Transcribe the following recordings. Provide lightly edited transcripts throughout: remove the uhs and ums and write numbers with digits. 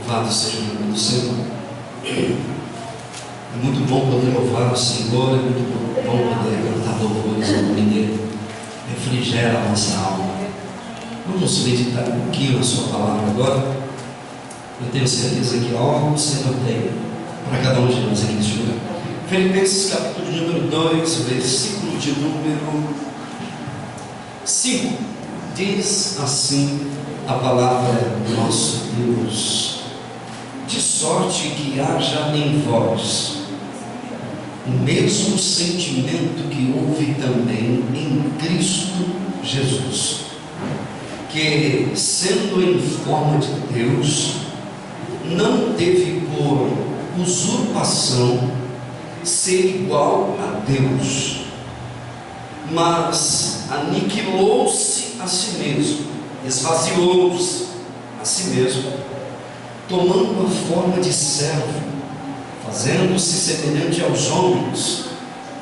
Louvado seja o nome do Senhor. É muito bom poder louvar o Senhor, é muito bom poder cantar louvores ao nome dele. Refrigera a nossa alma. Vamos meditar um pouquinho na sua palavra agora. Eu tenho certeza que algo o Senhor tem para cada um de nós aqui neste lugar. Filipenses capítulo de número 2, versículo de número 5. Diz assim a palavra do nosso Deus: de sorte que haja em vós o mesmo sentimento que houve também em Cristo Jesus, que, sendo em forma de Deus, não teve por usurpação ser igual a Deus, mas aniquilou-se a si mesmo, esvaziou-se a si mesmo, tomando a forma de servo, fazendo-se semelhante aos homens,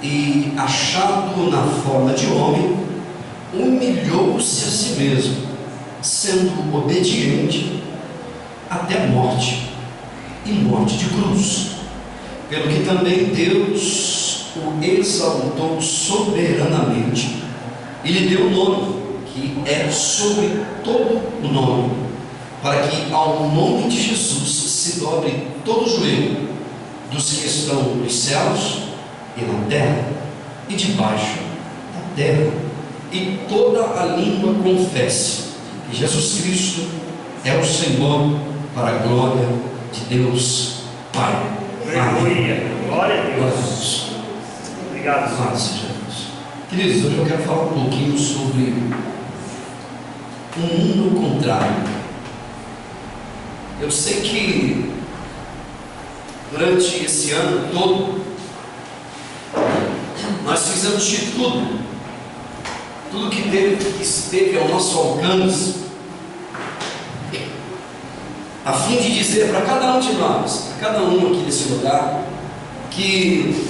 e achado na forma de homem, humilhou-se a si mesmo, sendo obediente até a morte, e morte de cruz, pelo que também Deus o exaltou soberanamente e lhe deu o nome que é sobre todo o nome, para que ao nome de Jesus se dobre todo o joelho dos que estão nos céus e na terra e debaixo da terra, e toda a língua confesse que Jesus Cristo é o Senhor, para a glória de Deus Pai. Aleluia, glória a Deus. Obrigado, Senhor. Seja Deus. Queridos, hoje eu quero falar um pouquinho sobre um mundo contrário. Eu sei que durante esse ano todo nós fizemos de tudo que esteve ao nosso alcance, a fim de dizer para cada um de nós, para cada um aqui nesse lugar, que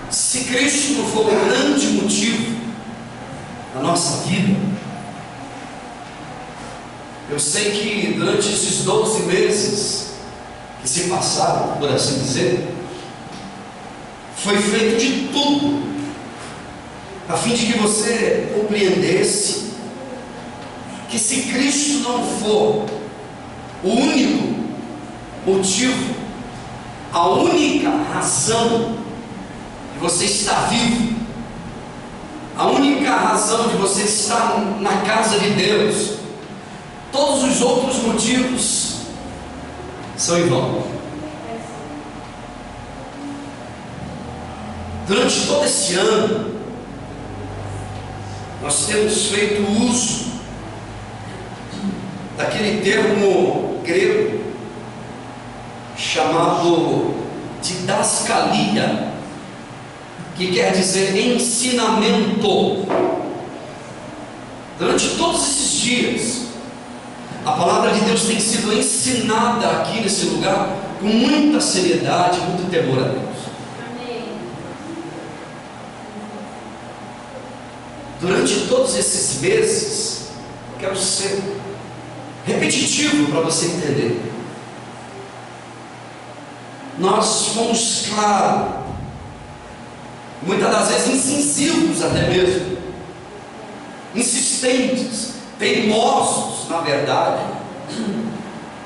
se Cristo não for o grande motivo da nossa vida, eu sei que durante esses 12 meses que se passaram, por assim dizer, foi feito de tudo a fim de que você compreendesse que se Cristo não for o único motivo, a única razão de você estar vivo, a única razão de você estar na casa de Deus, todos os outros motivos são em vão. Durante todo esse ano, nós temos feito uso daquele termo grego chamado didascalia, que quer dizer ensinamento. Durante todos esses dias, a palavra de Deus tem sido ensinada aqui nesse lugar com muita seriedade, muito temor a Deus. Durante todos esses meses, eu quero ser repetitivo para você entender. Nós fomos claros, muitas das vezes incisivos até mesmo, insistentes, teimosos na verdade,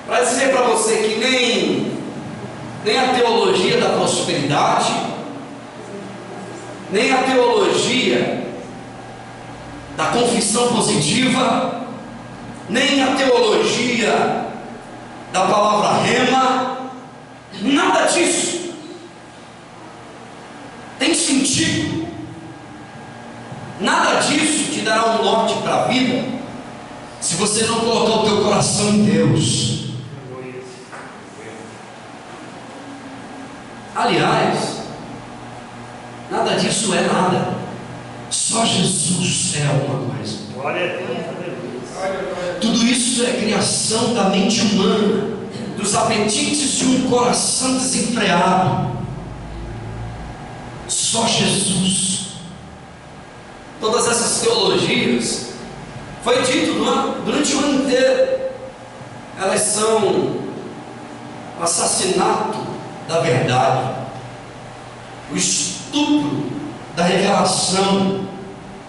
para dizer para você que nem a teologia da prosperidade, nem a teologia da confissão positiva, nem a teologia da palavra rema, nada disso tem sentido, nada disso te dará um norte para a vida, se você não colocar o teu coração em Deus. Aliás, nada disso é nada, só Jesus é alguma coisa. Glória a Deus. Tudo isso é criação da mente humana, dos apetites de um coração desenfreado. Só Jesus. Todas essas teologias foi dito durante o ano inteiro. elas são o assassinato da verdade, o estupro da revelação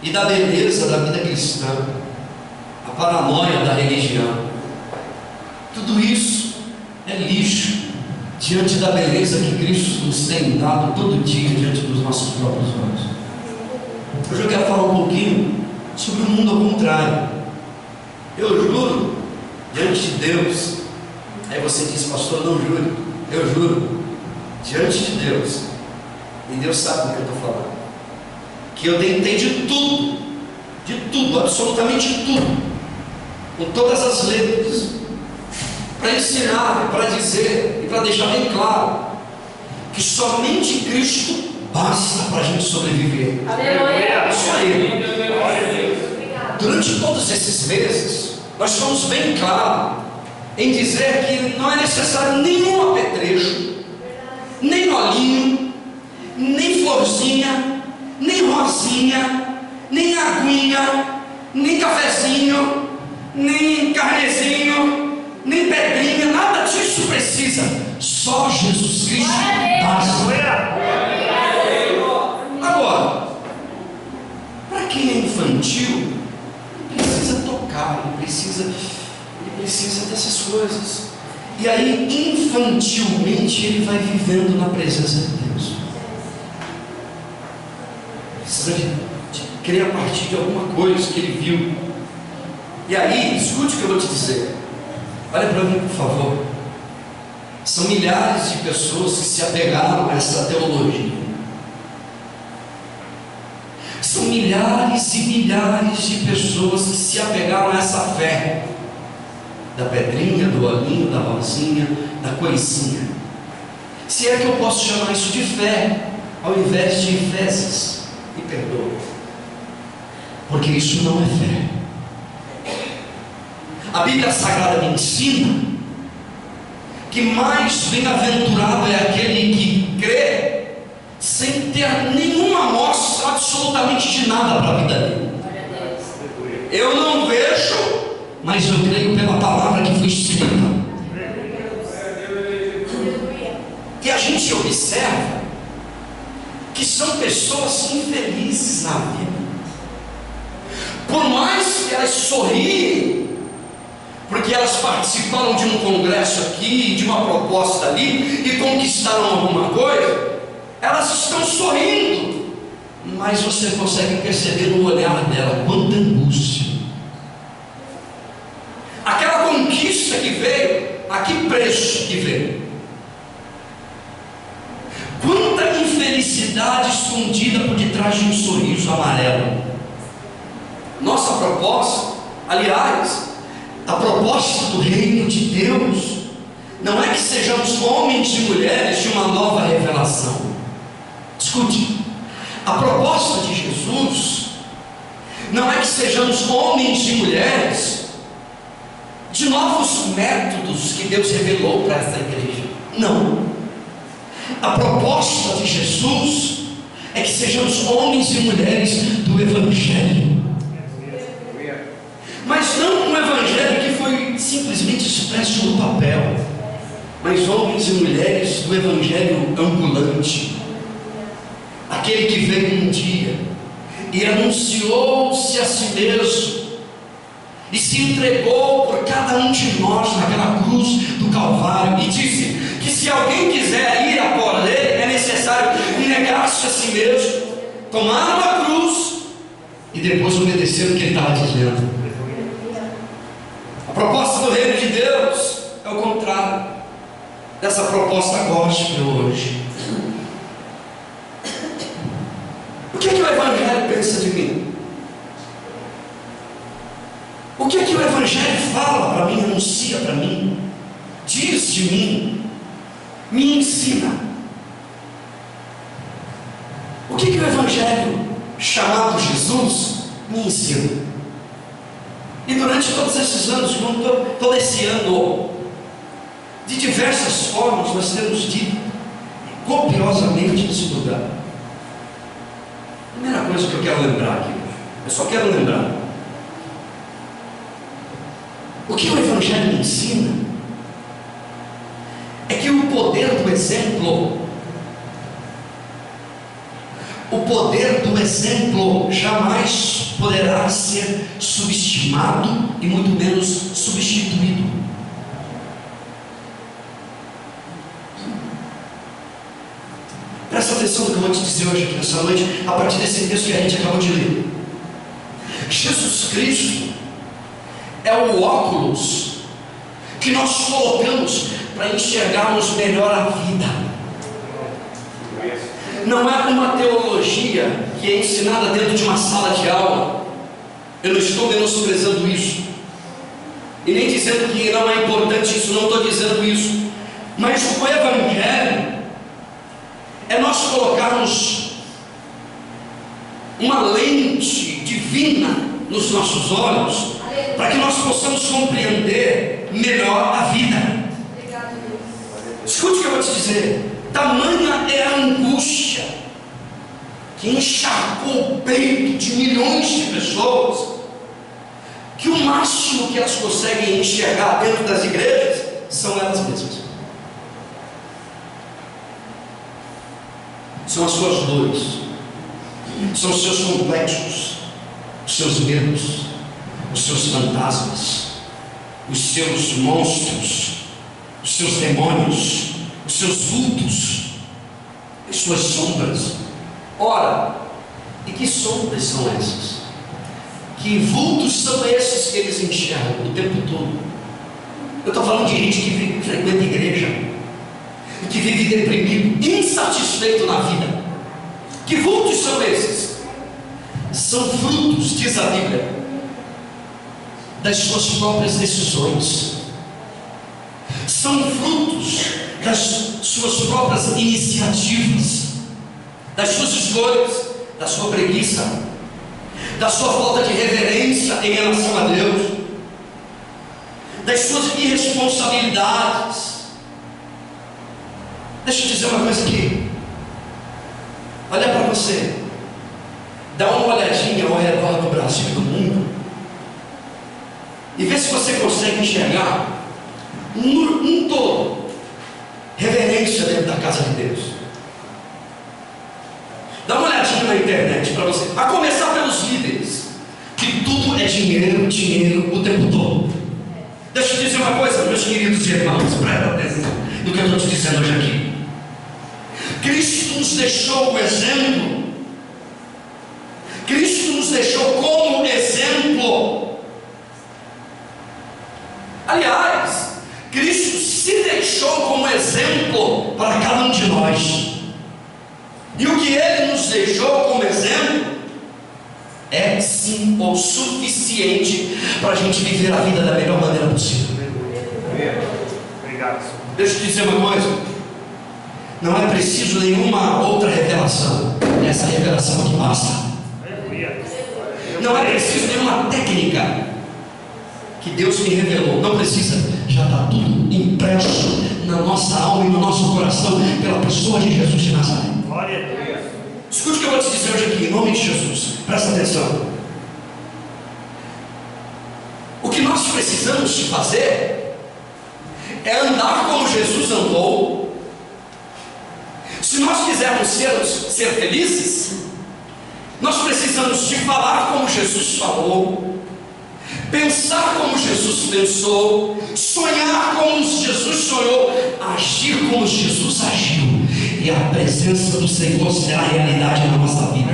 e da beleza da vida cristã, a paranoia da religião. Tudo isso é lixo diante da beleza que Cristo nos tem dado todo dia diante dos nossos próprios olhos. Hoje eu quero falar um pouquinho sobre o mundo ao contrário. Eu juro diante de Deus. Aí você diz, pastor, não jure. Eu juro diante de Deus, e Deus sabe do que eu estou falando, que eu tentei de tudo, absolutamente tudo, com todas as letras, para ensinar, para dizer e para deixar bem claro que somente Cristo basta para a gente sobreviver. Aleluia. Só Ele. Glória a Deus. Durante todos esses meses, nós fomos bem claros em dizer que não é necessário nenhum apetrecho, nem olhinho, nem florzinha, nem rosinha, nem aguinha, nem cafezinho, nem carnezinho, nem pedrinha, nada disso precisa. Só Jesus Cristo basta. Agora, para quem é infantil, precisa tocar, ele precisa dessas coisas. E aí, infantilmente, ele vai vivendo na presença de Deus. Precisa de crer a partir de alguma coisa que ele viu. E aí, escute o que eu vou te dizer. Olha para mim, por favor. São milhares de pessoas que se apegaram a essa teologia. São milhares e milhares de pessoas que se apegaram a essa fé. Da pedrinha, do olhinho, da rosinha, da coisinha. Se é que eu posso chamar isso de fé, ao invés de fezes. Me perdoa. Porque isso não é fé. A Bíblia Sagrada me ensina que mais bem-aventurado é aquele que crê sem ter nenhuma amostra absolutamente de nada para a vida dele. Eu não vejo, mas eu creio pela palavra que foi escrita. E a gente observa que são pessoas infelizes na vida. Por mais que elas sorriem, porque elas participaram de um congresso aqui, de uma proposta ali, e conquistaram alguma coisa, elas estão sorrindo, mas você consegue perceber no olhar dela quanta angústia. Aquela conquista que veio, a que preço que veio? Quanta infelicidade escondida por detrás de um sorriso amarelo. Nossa proposta, aliás, a proposta do reino de Deus, não é que sejamos homens e mulheres de uma nova revelação. Escute, a proposta de Jesus não é que sejamos homens e mulheres de novos métodos que Deus revelou para esta igreja. Não. A proposta de Jesus é que sejamos homens e mulheres do Evangelho. Mas não um Evangelho que foi simplesmente expresso no papel, mas homens e mulheres do Evangelho ambulante. Aquele que veio um dia e anunciou-se a si mesmo e se entregou por cada um de nós naquela cruz do Calvário e disse que se alguém quiser ir após ele, é necessário negar-se a si mesmo, tomar uma cruz e depois obedecer o que ele estava dizendo. A proposta do reino de Deus é o contrário dessa proposta gospel hoje. O que é que o Evangelho pensa de mim? O que é que o Evangelho fala para mim, anuncia para mim, diz de mim, me ensina? O que é que o Evangelho chamado Jesus me ensina? E durante todos esses anos, todo esse ano, de diversas formas, nós temos dito copiosamente nesse lugar. Primeira coisa que eu quero lembrar aqui, eu só quero lembrar. O que o Evangelho me ensina exemplo. O poder do exemplo jamais poderá ser subestimado e muito menos substituído. Presta atenção no que eu vou te dizer hoje aqui nessa noite, a partir desse texto que a gente acabou de ler. Jesus Cristo é o óculos que nós colocamos para enxergarmos melhor a vida. Não é uma teologia que é ensinada dentro de uma sala de aula. Eu não estou menosprezando isso, e nem dizendo que não é importante isso, não estou dizendo isso. Mas o Evangelho é nós colocarmos uma lente divina nos nossos olhos, para que nós possamos compreender melhor a vida. Escute o que eu vou te dizer. Tamanha é a angústia que encharcou o peito de milhões de pessoas, que o máximo que elas conseguem enxergar dentro das igrejas são elas mesmas. São as suas dores, são os seus complexos, os seus medos, os seus fantasmas, os seus monstros, os seus demônios, os seus vultos, as suas sombras. Ora, e que sombras são essas? Que vultos são esses que eles enxergam o tempo todo? Eu estou falando de gente que frequenta a igreja, que vive deprimido, insatisfeito na vida. Que vultos são esses? São frutos, diz a Bíblia, das suas próprias decisões. São frutos das suas próprias iniciativas, das suas escolhas, da sua preguiça, da sua falta de reverência em relação a Deus, das suas irresponsabilidades. Deixa eu dizer uma coisa aqui. Olha para você, dá uma olhadinha ao redor do Brasil e do mundo, e vê se você consegue enxergar um todo reverência dentro da casa de Deus. Dá uma olhadinha na internet para você, a começar pelos líderes, que tudo é dinheiro, dinheiro o tempo todo. Deixa eu dizer uma coisa, meus queridos irmãos, presta atenção no que eu estou te dizendo hoje aqui. Cristo nos deixou o exemplo. Cristo nos deixou como exemplo. Aliás, Cristo se deixou como exemplo para cada um de nós. E o que Ele nos deixou como exemplo é sim o suficiente para a gente viver a vida da melhor maneira possível. Obrigado. Deixa eu te dizer uma coisa. Não é preciso nenhuma outra revelação. Essa revelação aqui basta. Não é preciso nenhuma técnica que Deus me revelou. Não precisa. Já está tudo impresso na nossa alma e no nosso coração pela pessoa de Jesus de Nazaré. Glória a Deus. Escute o que eu vou te dizer hoje aqui, em nome de Jesus. Presta atenção. O que nós precisamos de fazer é andar como Jesus andou. Se nós quisermos ser felizes, nós precisamos de falar como Jesus falou, pensar como Jesus pensou, sonhar como Jesus sonhou, agir como Jesus agiu, e a presença do Senhor será a realidade na nossa vida.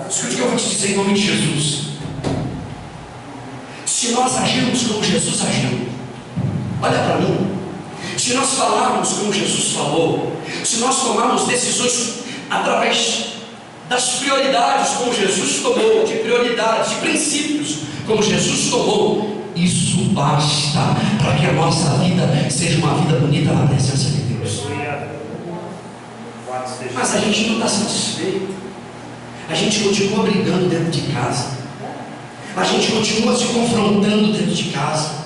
Escute o que eu vou te dizer em nome de Jesus. Se nós agirmos como Jesus agiu, olha para mim, se nós falarmos como Jesus falou, se nós tomarmos decisões através das prioridades como Jesus tomou, de prioridades, de princípios como Jesus tomou, isso basta para que a nossa vida seja uma vida bonita na presença de Deus. Mas a gente não está satisfeito, a gente continua brigando dentro de casa, a gente continua se confrontando dentro de casa,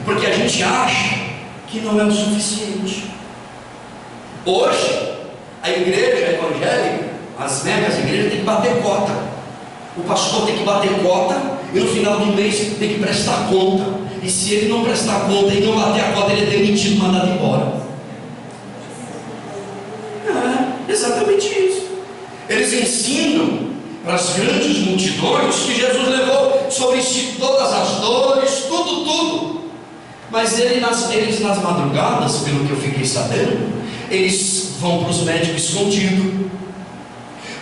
porque a gente acha que não é o suficiente. Hoje, a igreja evangélica, as megas igrejas, tem que bater cota. O pastor tem que bater cota e no final do mês tem que prestar conta. E se ele não prestar conta e não bater a cota, ele é demitido, mandado embora. das grandes multidões, que Jesus levou sobre si todas as dores, tudo. Mas eles nas madrugadas, pelo que eu fiquei sabendo, eles vão para os médicos escondidos.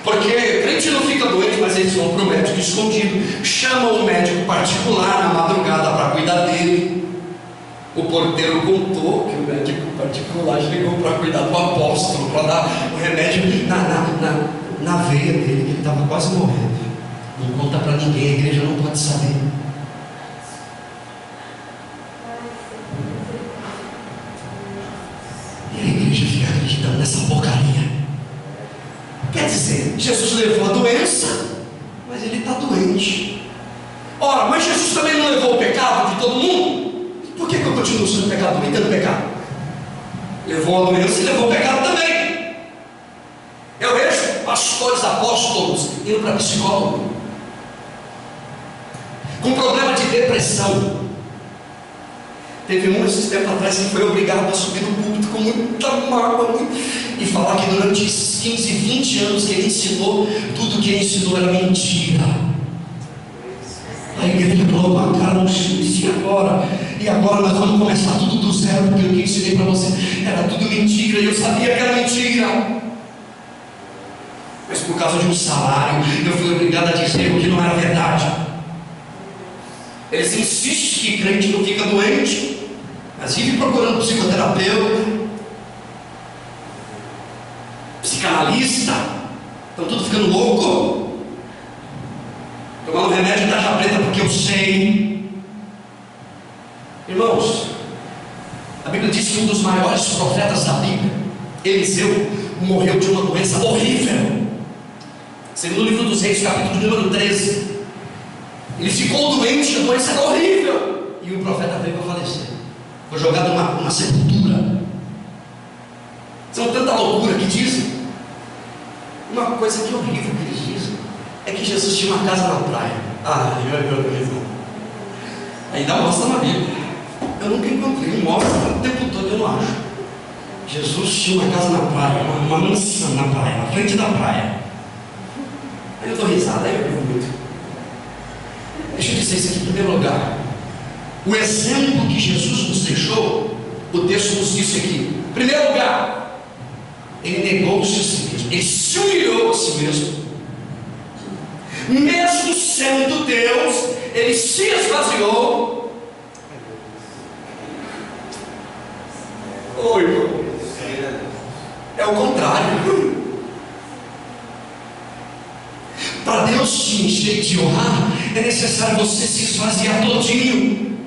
Porque crente não fica doente, mas eles vão para o médico escondido, chamam o médico particular na madrugada para cuidar dele. O porteiro contou que o médico particular chegou para cuidar do apóstolo, para dar o remédio na veia dele, que ele estava quase morrendo. Não conta para ninguém, a igreja não pode saber. E a igreja fica acreditando nessa porcaria. Quer dizer, Jesus levou a doença, mas ele está doente. Ora, mas Jesus também não levou o pecado de todo mundo? Por que eu continuo sendo pecador e tendo pecado? Levou a doença e levou o pecado também. Eu vejo pastores, apóstolos indo para psicólogo com problema de depressão. Teve um esses tempos atrás que foi obrigado a subir no púlpito com muita mágoa e falar que durante esses 15, 20 anos que ele ensinou, tudo que ele ensinou era mentira. A igreja falou: ah, cara, não disse agora. E agora nós vamos começar tudo do zero, porque o que eu ensinei para você era tudo mentira, e eu sabia que era mentira. Mas por causa de um salário, eu fui obrigado a dizer o que não era verdade. Eles insistem que crente não fica doente, mas vive procurando psicoterapeuta, psicanalista, estão tudo ficando louco, tomando remédio de tarja preta porque eu sei. Irmãos, a Bíblia diz que um dos maiores profetas da Bíblia, Eliseu, morreu de uma doença horrível. Segundo o livro dos Reis, capítulo número 13, ele ficou doente, a doença era horrível, e o profeta veio para falecer, foi jogado numa sepultura. São tanta loucura que dizem. Uma coisa que é horrível que eles dizem é que Jesus tinha uma casa na praia. Irmão, ainda mostra na Bíblia. Eu nunca encontrei, mostra o tempo todo, eu não acho. Jesus tinha uma casa na praia, uma mansão na praia, na frente da praia. Aí eu dou risada, aí eu vivo muito. Deixa eu dizer isso aqui em primeiro lugar. O exemplo que Jesus nos deixou, o texto nos disse aqui. Em primeiro lugar, ele negou-se a si mesmo, ele se humilhou a si mesmo. Mesmo sendo Deus, ele se esvaziou. Oi, irmão. É o contrário. Para Deus te encher e te honrar, é necessário você se esvaziar todinho.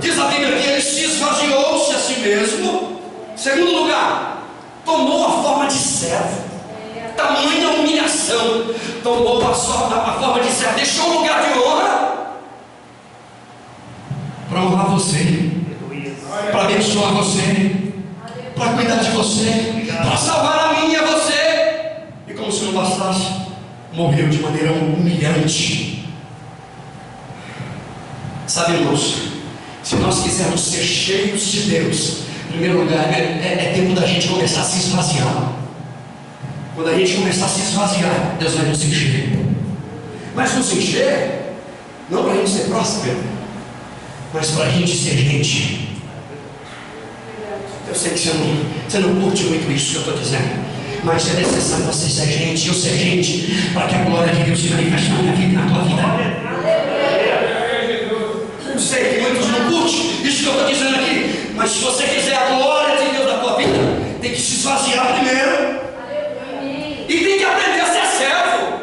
Diz a Bíblia que ele se esvaziou-se a si mesmo. Segundo lugar, tomou a forma de servo. Tamanha humilhação. Tomou a forma de servo. Deixou um lugar de honra para honrar você, para abençoar você, para cuidar de você, para salvar a mim e a você. E como se não bastasse, morreu de maneira humilhante. Sabe, irmãos, se nós quisermos ser cheios de Deus, em primeiro lugar, é tempo da gente começar a se esvaziar. Quando a gente começar a se esvaziar, Deus vai nos encher. Mas nos encher, não para a gente ser próspero, mas para a gente ser gente. Eu sei que você não curte muito isso que eu estou dizendo, mas é necessário você ser gente, eu ser gente, para que a glória de Deus se manifeste na minha vida e na tua vida. Eu sei que muitos não curtem isso que eu estou dizendo aqui, mas se você quiser a glória de Deus na tua vida, tem que se esvaziar primeiro. E tem que aprender a ser servo.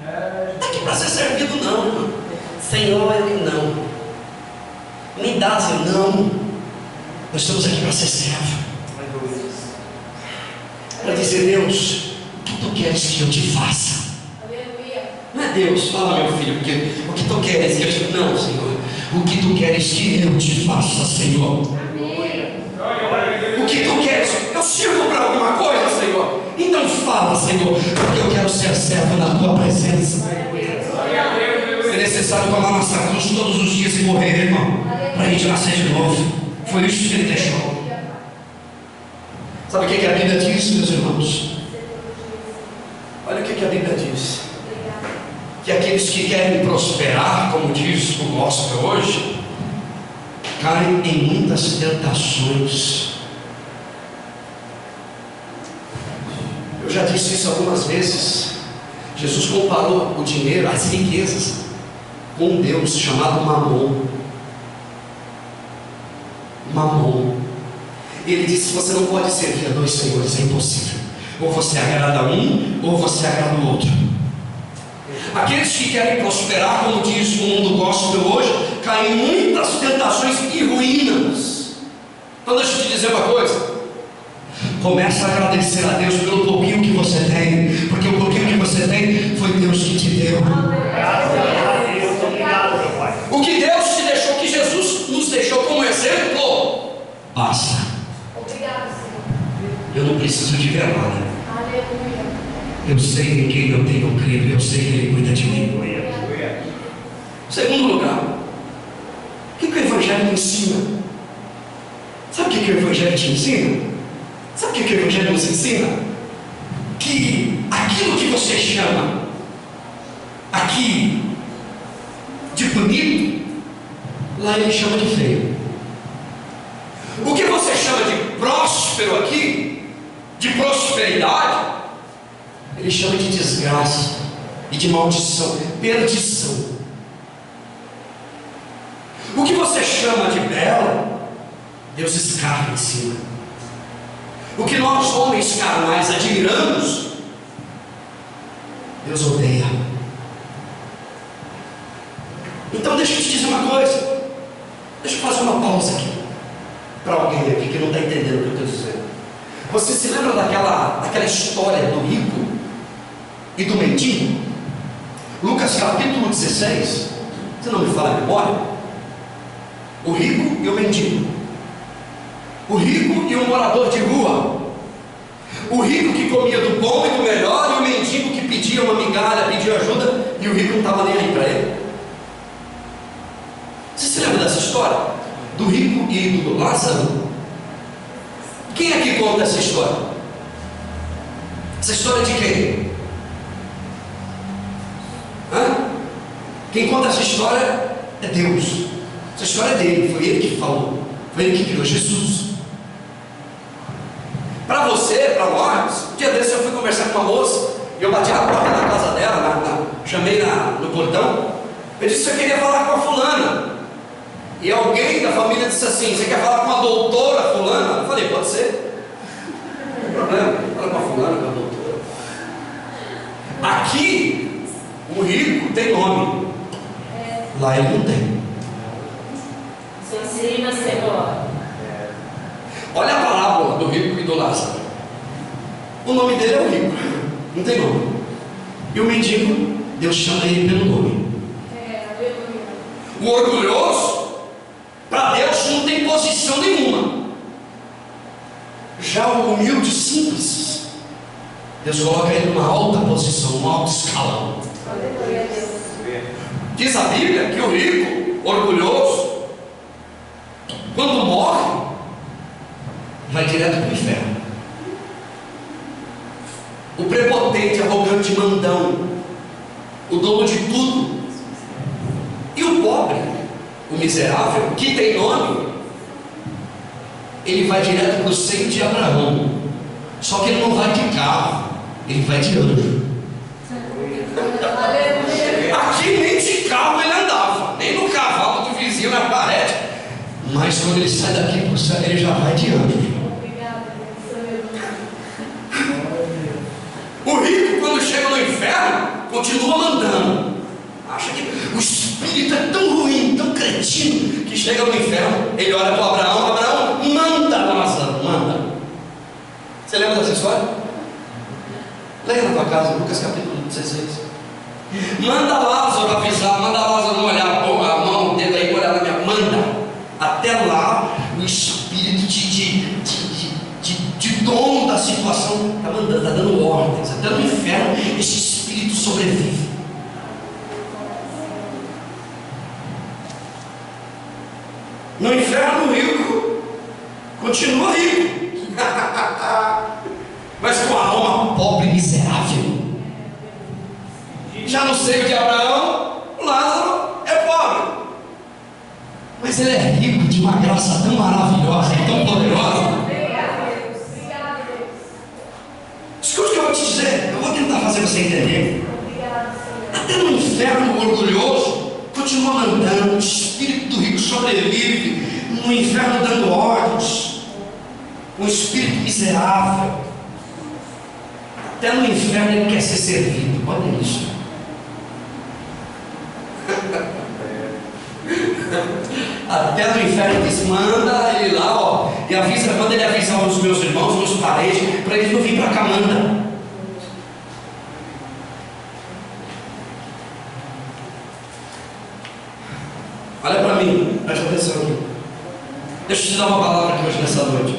Não está aqui para ser servido, não. Senhor, eu não. Me dá, Senhor, não. Nós estamos aqui para ser servo. Para dizer: Deus, o que tu queres que eu te faça? Não é Deus, fala, meu filho, porque o que tu queres que eu te... Não, Senhor. O que tu queres que eu te faça, Senhor? O que tu queres? Eu sirvo para alguma coisa, Senhor? Então fala, Senhor, porque eu quero ser servo na tua presença. É necessário tomar nossa cruz todos os dias e morrer, irmão, para a gente nascer de novo. Foi isso que ele deixou. Sabe o que a Bíblia diz, meus irmãos? Olha o que a Bíblia diz. que aqueles que querem prosperar, como diz o gospel hoje, caem em muitas tentações. Eu já disse isso algumas vezes. Jesus comparou o dinheiro, as riquezas, com um Deus chamado Mamon. Mamon. Ele disse: você não pode servir a dois senhores, é impossível. Ou você agrada um, ou você agrada o outro. Aqueles que querem prosperar, como diz o mundo gospel hoje, caem em muitas tentações e ruínas. Então deixa eu te dizer uma coisa. Começa a agradecer a Deus pelo pouquinho que você tem, porque o pouquinho que você tem foi Deus que te deu. Graças a Deus, obrigado, meu Pai. O que Deus te deixou, que Jesus nos deixou como exemplo, basta. Obrigado, Senhor. Eu não preciso de ver nada. Aleluia. Eu sei em quem eu tenho crido, eu sei que Ele cuida de mim. Segundo lugar, o que o Evangelho me ensina? Sabe o que o Evangelho te ensina? Sabe o que o Evangelho nos ensina? Que aquilo que você chama aqui de bonito, lá Ele chama de feio. O que você chama de próspero aqui, de prosperidade, Ele chama de desgraça e de maldição, perdição. O que você chama de belo, Deus escarra em cima. O que nós homens carnais admiramos, Deus odeia. Então deixa eu te dizer uma coisa. Deixa eu fazer uma pausa aqui, para alguém aqui que não está entendendo o que eu estou dizendo. Você se lembra daquela história do rico e do mendigo? Lucas capítulo 16. Você não me fala a memória? O rico e o mendigo. O rico e o morador de rua. O rico que comia do bom e do melhor, e o mendigo que pedia uma migalha, pedia ajuda, e o rico não estava nem aí para ele. Você se lembra dessa história? Do rico e do Lázaro? Quem é que conta essa história? Essa história é de quem? Quem conta essa história é Deus. Essa história é dele, foi ele que falou, foi ele que criou, Jesus. Para você, para nós, um dia desse eu fui conversar com uma moça, e eu bati a porta na casa dela, chamei no portão, eu disse: eu queria falar com a fulana. E alguém da família disse assim: você quer falar com a doutora fulana? Eu falei: pode ser, não tem problema, fala com a fulana, com a doutora. Aqui, o rico tem nome, lá ele não tem. Ensina, Senhor. Olha a parábola do rico e do Lázaro. O nome dele é o rico, não tem nome. E o mendigo, Deus chama ele pelo nome. O orgulhoso, para Deus não tem posição nenhuma. Já o humilde, simples, Deus coloca ele numa alta posição, num alto escalão. Diz a Bíblia que o rico, orgulhoso, quando morre, vai direto para o inferno. O prepotente, arrogante, mandão, o dono de tudo, e o pobre, o miserável, que tem nome, ele vai direto para o seio de Abraão. Só que ele não vai de carro, ele vai de anjo. Aqui nem de carro ele andava, nem no cavalo do vizinho na parede. Mas quando ele sai daqui para o céu, ele já vai de anjo. O rico, quando chega no inferno, continua mandando. Acha que o espírito é tão ruim, tão cretino, que chega no inferno, ele olha para Abraão: Abraão, manda Lázaro, manda. Você lembra dessa história? Leia na tua casa, Lucas capítulo 16. Manda Lázaro avisar, manda Lázaro molhar a mão, o dedo aí, molhar na minha. Manda. Até lá, o espírito de dono da situação está mandando, está dando ordens. Até no inferno, esse espírito sobrevive. No inferno, o rico continua rico, mas com a alma pobre e miserável. Já no seio de Abraão, Lázaro é pobre. Mas ele é rico de uma graça tão maravilhosa e tão poderosa. Escute o que eu vou te dizer. Eu vou tentar fazer você entender. Até no inferno orgulhoso continua mandando. O espírito do rico sobrevive no inferno dando ordens. Um espírito miserável. Até no inferno ele quer ser servido. Olha isso. Até no inferno diz: manda ele lá, ó. E avisa, quando ele avisar os meus irmãos, meus parentes, para eles não vir para cá, manda. Olha para mim, presta atenção aqui. Deixa eu te dar uma palavra aqui hoje nessa noite.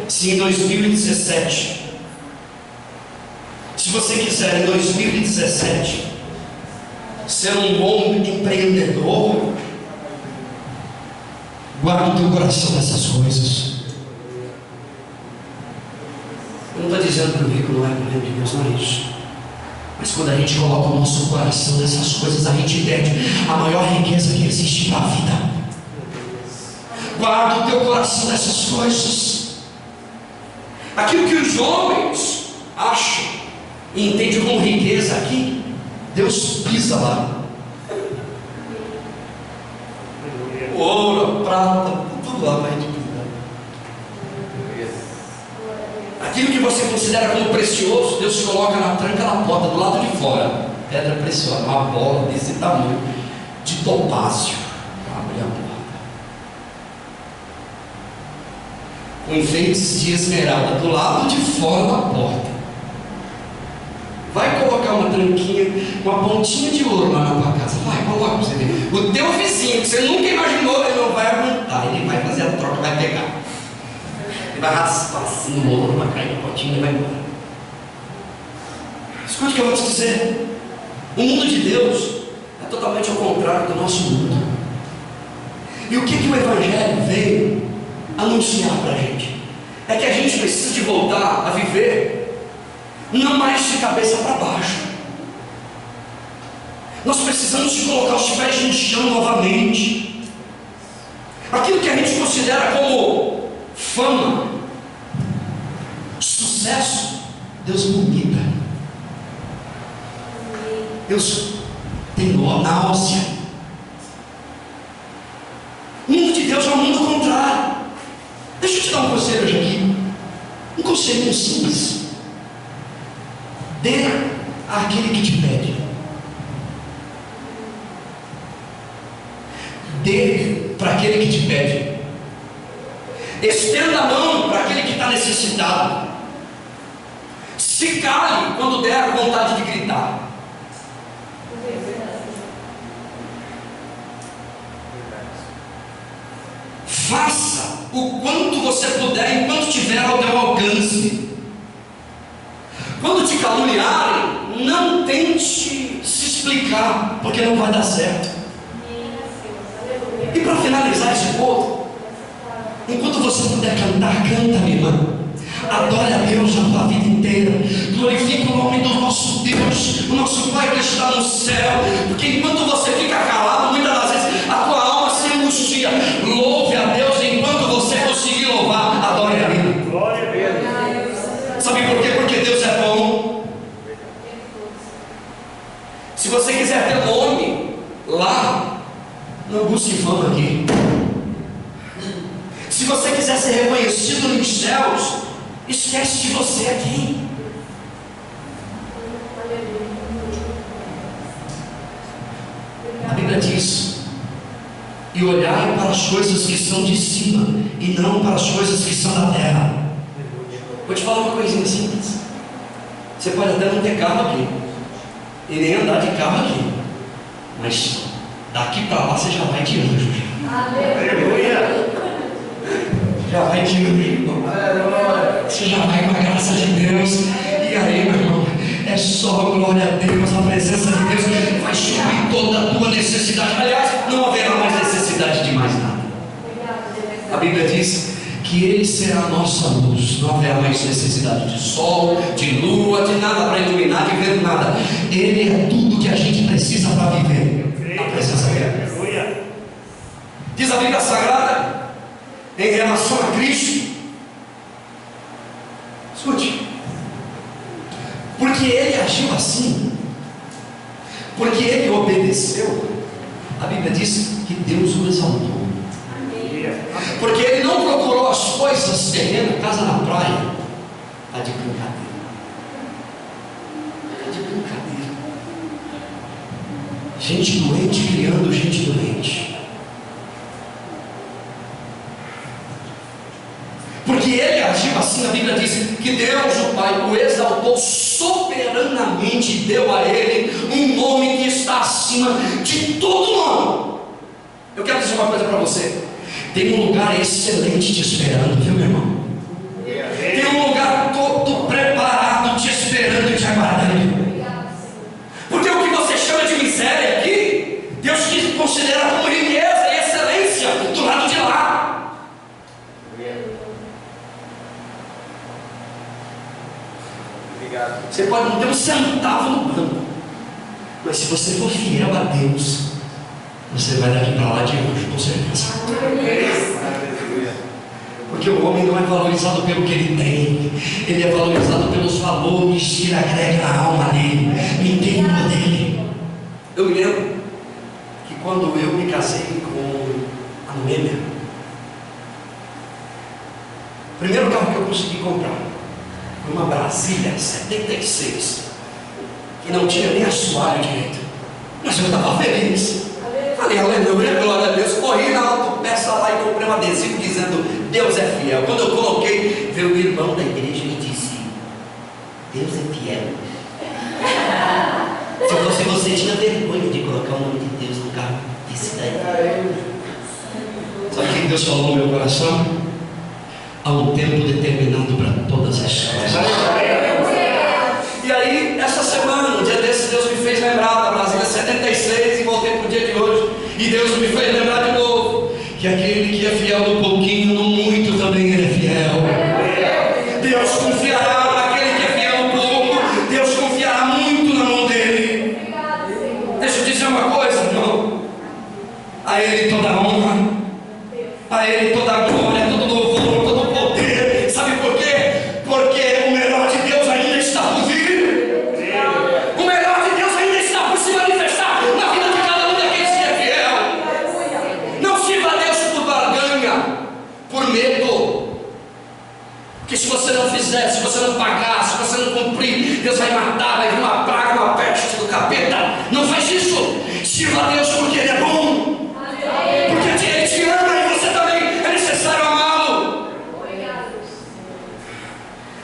Se em 2017, se você quiser em 2017 ser um bom empreendedor, guarda o teu coração nessas coisas. Eu não estou dizendo que o rico não é o reino de Deus, não é isso. Mas quando a gente coloca o nosso coração nessas coisas, a gente perde a maior riqueza que existe para a vida. Guarda o teu coração nessas coisas. Aquilo que os homens acham e entendem como riqueza aqui, Deus pisa lá. Ouro, prata, tudo lá vai de pisar. Aquilo que você considera como precioso, Deus coloca na tranca da porta, do lado de fora. Pedra preciosa, uma bola desse tamanho, de topázio. Abre a porta. Com enfeites de esmeralda do lado de fora da porta. Vai colocar uma tranquinha, uma pontinha de ouro lá na tua casa. Vai, coloca para você ver. O teu vizinho, que você nunca imaginou, ele não vai aguentar. Ele vai fazer a troca, vai pegar. Ele vai raspar assim no ouro, vai cair na pontinha e vai embora. Escute o que eu vou te dizer. O mundo de Deus é totalmente ao contrário do nosso mundo. E o que o Evangelho veio anunciar para a gente? É que a gente precisa de voltar a viver não mais de cabeça para baixo. Nós precisamos de colocar os pés no chão novamente. Aquilo que a gente considera como fama, sucesso, Deus vomita. Deus tem náusea. O mundo de Deus é um mundo contrário. Deixa eu te dar um conselho hoje aqui. Um conselho simples. Dê àquele que te pede. Dê para aquele que te pede. Estenda a mão para aquele que está necessitado. Se cale quando der vontade de gritar. Faça o quanto você puder enquanto tiver ao teu alcance. Quando te caluniarem, não tente se explicar, porque não vai dar certo. E para finalizar esse ponto, enquanto você puder cantar, canta, minha irmã. Adore a Deus a tua vida inteira. Glorifique o nome do nosso Deus, o nosso Pai que está no céu. Porque enquanto você fica calado, muitas das vezes a tua alma se angustia. Louve a Deus enquanto você conseguir louvar. Adore a Ele. Glória a Deus. Sabe por quê? Porque Deus é bom. Se você quiser ter nome lá, não busque fama aqui. Se você quiser ser reconhecido nos céus, esquece de você aqui. A Bíblia diz: e olhai para as coisas que são de cima, e não para as coisas que são da terra. Vou te falar uma coisinha simples. Você pode até não ter carro aqui, e nem andar de carro aqui, mas daqui para lá você já vai de anjo. Aleluia. Já vai de anjo. Você já vai com a graça de Deus. E aí, meu irmão, é só glória a Deus. A presença de Deus vai suprir toda a tua necessidade. Aliás, não haverá mais necessidade de mais nada. A Bíblia diz que Ele será a nossa luz. Não haverá mais necessidade de sol, de lua, de nada para iluminar, de ver nada. Ele é tudo que a gente precisa para viver na presença dele. Diz a Bíblia Sagrada em relação a Cristo. Escute, porque Ele agiu assim, porque Ele obedeceu, a Bíblia diz que Deus o exaltou. Porque Ele não procurou as coisas terrenas, casa na praia, está de brincadeira. Está de brincadeira. Gente doente criando gente doente. Porque Ele agiu assim, a Bíblia diz que Deus, o Pai, o exaltou soberanamente e deu a Ele um nome que está acima de todo nome. Eu quero dizer uma coisa para você. Tem um lugar excelente te esperando, viu, meu irmão? Tem um lugar todo preparado te esperando e te aguardando. Porque o que você chama de miséria aqui, Deus te considera como riqueza e excelência do lado de lá. Você pode não ter um centavo no banco, mas se você for fiel a Deus, você vai daqui para lá de hoje, com certeza. Porque o homem não é valorizado pelo que ele tem, ele é valorizado pelos valores que ele agrega na alma dele, no interior dele. Eu me lembro que quando eu me casei com a Noêmia, o primeiro carro que eu consegui comprar foi uma Brasília 76, que não tinha nem assoalho direito, mas eu estava feliz. Falei, aleluia, glória a Deus. Corri na autopeça lá e comprei um adesivo dizendo Deus é fiel. Quando eu coloquei, veio o irmão da igreja e disse: Deus é fiel. Se fosse você, tinha vergonha de colocar o nome de Deus no carro desse daí. Sabe o que Deus falou no meu coração? Há um tempo determinado para todas as coisas. E aí, essa semana, um dia desse, Deus me fez lembrar da Brasília 76 e voltei para o dia de hoje. E Deus me fez lembrar de novo que aquele que é fiel no pouquinho, no muito também ele é fiel. Deus confiará naquele que é fiel no pouco, Deus confiará muito na mão dele. Deixa eu dizer uma coisa, irmão. A Ele toda a honra, a Ele toda a glória, todo louvor, todo poder. Sabe por quê? Porque o melhor de Deus ainda está por vir. O melhor de Deus ainda está por se manifestar na vida de cada um daqueles que é fiel. Não sirva a Deus por barganha, por medo. Porque se você não fizer, se você não pagar, se você não cumprir, Deus vai matar, vai vir uma praga, uma peste do capeta. Não faz isso. Sirva a Deus porque Ele é bom. Porque Ele te ama e você também é necessário amá-lo.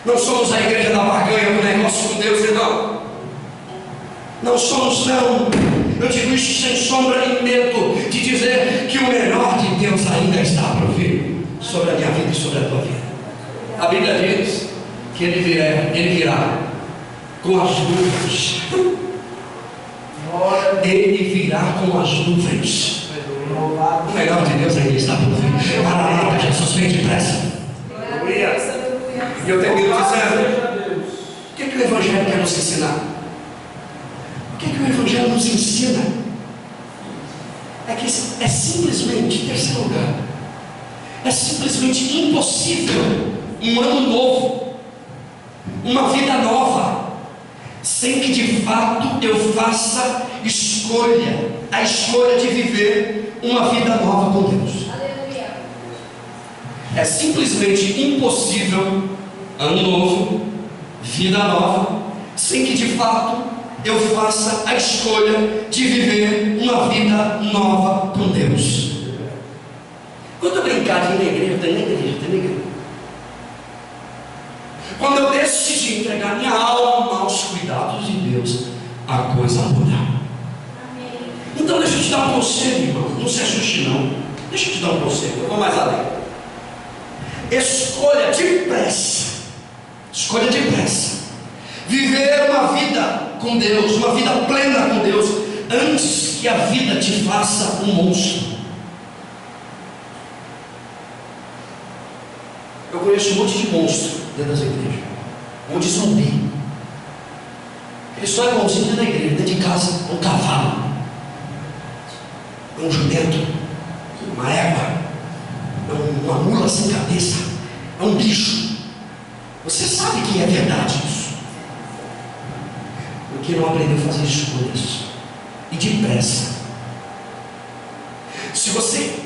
Não somos a igreja da barganha, do negócio com Deus, irmão. Não somos, não. Eu digo isso sem sombra de medo de dizer que o melhor de Deus ainda está por vir sobre a minha vida e sobre a tua vida. A Bíblia diz que Ele virá com as nuvens. Ele virá com as nuvens. O melhor de Deus ainda está por vir. Maranata, Jesus vem depressa. E eu termino dizendo: o que o Evangelho quer nos ensinar? O que o Evangelho nos ensina? É que é simplesmente, em terceiro lugar, é simplesmente impossível um ano novo, uma vida nova, sem que de fato eu faça a escolha de viver uma vida nova com Deus. Aleluia. É simplesmente impossível ano novo, vida nova, sem que de fato eu faça a escolha de viver uma vida nova com Deus. Quando eu brincar de ir na igreja, tem na igreja. Quando eu decidi entregar minha alma aos cuidados de Deus, a coisa muda. Amém. Então deixa eu te dar um conselho, irmão. Não se assuste não. Deixa eu te dar um conselho, eu vou mais além. Escolha depressa. Escolha depressa. Viver uma vida com Deus, uma vida plena com Deus, antes que a vida te faça um monstro. Eu conheço um monte de monstro dentro das igrejas, um monte de zumbi. Ele só é bonzinho dentro da igreja, dentro de casa, um cavalo, um jumento, uma égua, uma mula sem cabeça, é um bicho. Você sabe que é verdade isso, porque não aprendeu a fazer escolhas, e depressa. Se você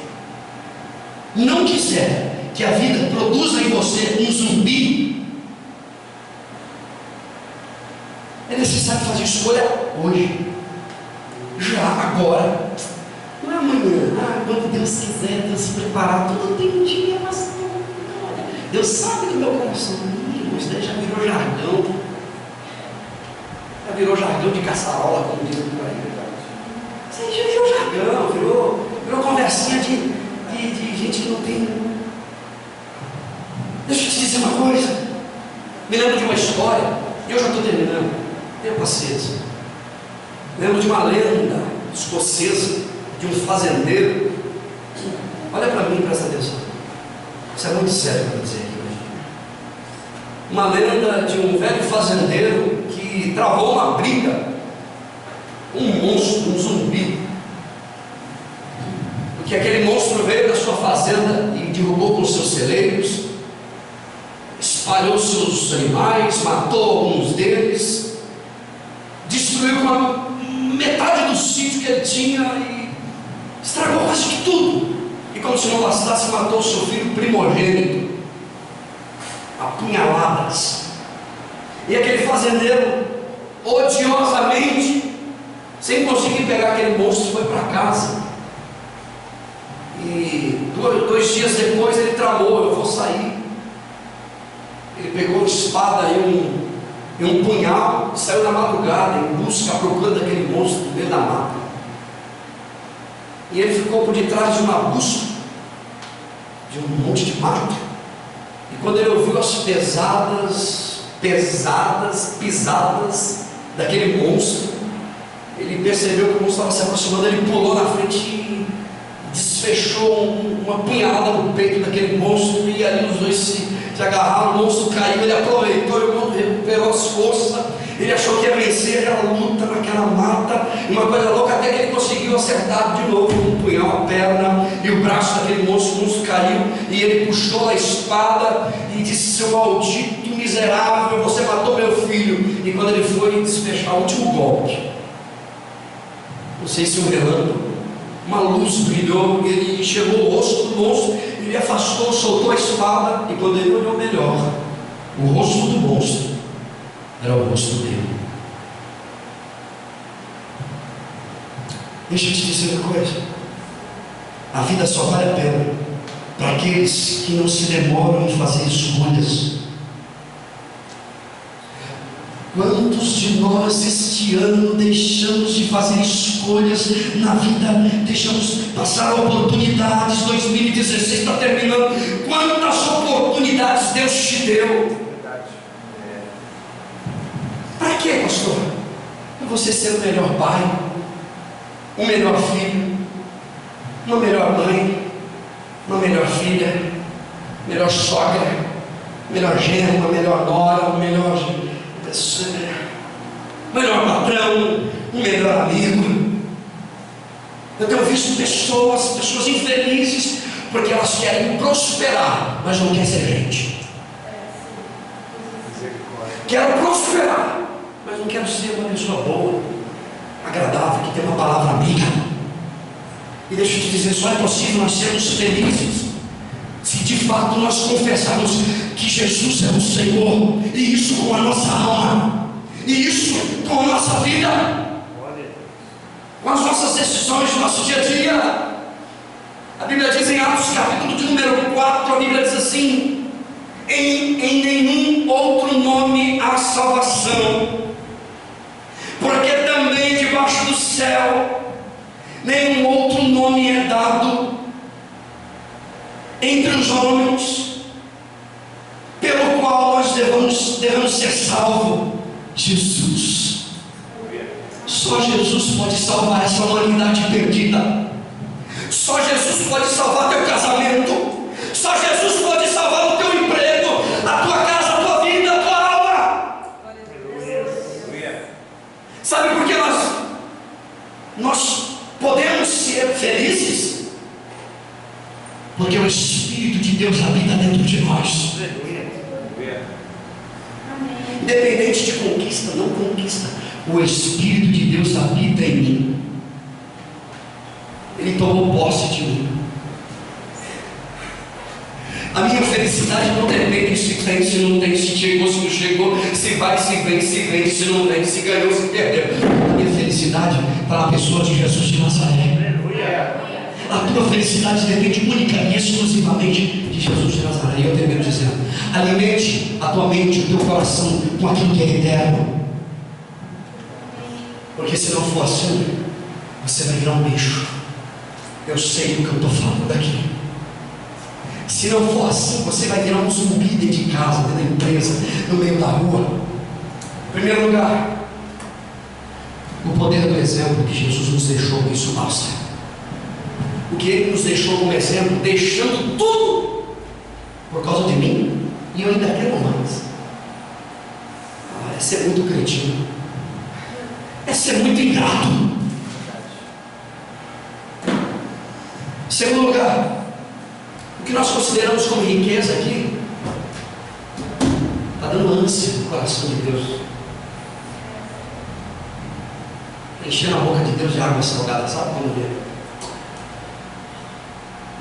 não quiser que a vida produza em você um zumbi, é necessário fazer escolha hoje, já, agora. Não é amanhã, quando Deus quiser, Deus se preparar, tudo tem um dia, mas Deus sabe do meu coração. Isso daí já virou jargão. Já virou jargão de caçarola, como dizem por aí. Isso aí já virou jargão, virou conversinha de gente que não tem. Deixa eu te dizer uma coisa. Me lembro de uma história, e eu já estou terminando, tenha paciência. Lembro de uma lenda escocesa, de um fazendeiro. Olha para mim e presta atenção. Isso é muito sério para dizer aqui hoje. Uma lenda de um velho fazendeiro que travou uma briga, um monstro, um zumbi, porque aquele monstro veio da sua fazenda e derrubou com seus celeiros, espalhou seus animais, matou alguns deles, destruiu uma metade do sítio que ele tinha e estragou quase que tudo. E como se não bastasse, matou o seu filho primogênito a punhaladas. E aquele fazendeiro, odiosamente, sem conseguir pegar aquele monstro, foi para casa. E dois dias depois ele tramou: eu vou sair. Ele pegou uma espada e um punhal e saiu na madrugada em busca, à procura daquele monstro no meio da mata. E ele ficou por detrás de um arbusto, de um monte de mato. E quando ele ouviu as pesadas pisadas daquele monstro, ele percebeu que o monstro estava se aproximando. Ele pulou na frente e desfechou uma punhalada no peito daquele monstro. E ali os dois se agarraram. O monstro caiu, ele aproveitou, ele recuperou as forças. Ele achou que ia vencer aquela luta naquela mata, uma coisa louca, até que ele conseguiu acertar de novo um punhal a perna e o braço daquele monstro. O monstro caiu e ele puxou a espada e disse: seu maldito miserável, você matou meu filho. E quando ele foi desfechar o último golpe, não sei se um relâmpago, uma luz brilhou, ele enxergou o rosto do monstro, ele afastou, soltou a espada, e quando ele olhou melhor, o rosto do monstro era o rosto dele. Deixa eu te dizer uma coisa: a vida só vale a pena para aqueles que não se demoram em fazer escolhas. Quantos de nós este ano deixamos de fazer escolhas na vida, deixamos passar oportunidades? 2016 está terminando. Quantas oportunidades Deus te deu? Para quê, pastor? Para você ser o melhor pai, o melhor filho, uma melhor mãe, uma melhor filha, melhor sogra, melhor genro, uma melhor nora, uma melhor patrão, um melhor amigo. Eu tenho visto pessoas infelizes porque elas querem prosperar, mas não querem ser gente. Quero prosperar, mas não quero ser uma pessoa boa, agradável, que tem uma palavra amiga. E deixa eu te dizer, só é possível nós sermos felizes se de fato nós confessarmos que Jesus é o Senhor, e isso com a nossa alma, e isso com a nossa vida, com as nossas decisões do nosso dia a dia. A Bíblia diz em Atos capítulo de número 4, a Bíblia diz assim: em nenhum outro nome há salvação, porque também debaixo do céu nenhum outro nome é dado entre os homens pelo qual nós devemos ser salvos. Jesus. Só Jesus pode salvar essa humanidade perdida. Só Jesus pode salvar teu casamento. Só Jesus pode salvar o teu emprego. Porque o Espírito de Deus habita dentro de nós. Independente de conquista, não conquista, o Espírito de Deus habita em mim. Ele tomou posse de mim. A minha felicidade não depende se tem, se não tem, se chegou, se não chegou, se vai, se vem, se não vem, se ganhou, se perdeu. A minha felicidade para a pessoa de Jesus de Nazaré. A tua felicidade depende única e exclusivamente de Jesus de Nazaré. E eu termino dizendo: alimente a tua mente, o teu coração com aquilo que é eterno. Porque se não for assim, você vai virar um bicho. Eu sei do que eu estou falando aqui. Se não for assim, você vai virar um zumbi dentro de casa, dentro da empresa, no meio da rua. Em primeiro lugar, o poder do exemplo que Jesus nos deixou, isso basta. O que Ele nos deixou como exemplo, deixando tudo por causa de mim, e eu ainda quero mais. É ser muito cretino, é ser muito ingrato. Em segundo lugar, o que nós consideramos como riqueza aqui está dando ânsia no coração de Deus, enchendo a boca de Deus de água salgada. Sabe como é?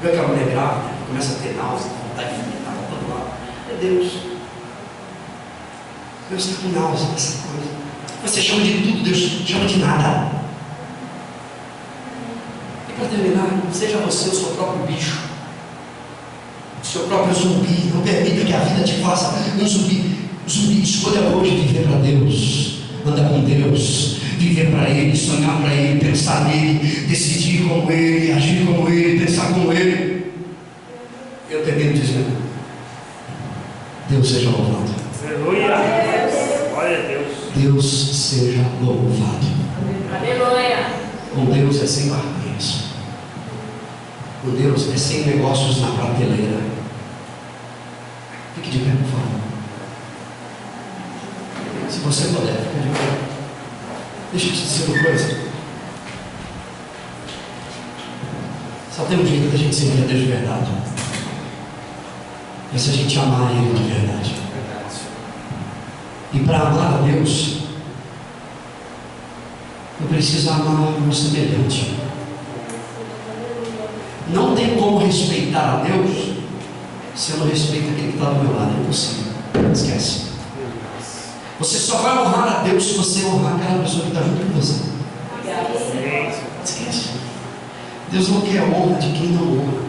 Vê aquela mulher grávida, começa a ter náusea, vontade de vomitar para todo lado. É Deus. Deus está com náusea dessa coisa. Você chama de tudo, Deus chama de nada. E para terminar, seja você o seu próprio bicho, o seu próprio zumbi. Não permita que a vida te faça um zumbi. Zumbi, escolha hoje viver para Deus, andar com Deus, viver para Ele, sonhar para Ele, pensar nele, decidir como Ele, agir como Ele, pensar como Ele. Eu termino dizendo: Deus seja louvado. Aleluia. Glória a Deus. Deus seja louvado. Aleluia. Com Deus é sem barganhas. Com Deus é sem negócios na prateleira. Fique de pé, por favor. Se você puder, fique de pé. Deixa eu te dizer uma coisa. Só tem um jeito da gente servir a Deus de verdade. É se a gente amar Ele de verdade. E para amar a Deus, eu preciso amar o meu semelhante. Não tem como respeitar a Deus se eu não respeito aquele que está do meu lado. É impossível. Esquece. Você só vai honrar a Deus se você honrar aquela pessoa que está junto com você. Esquece. Deus não quer honra de quem não honra.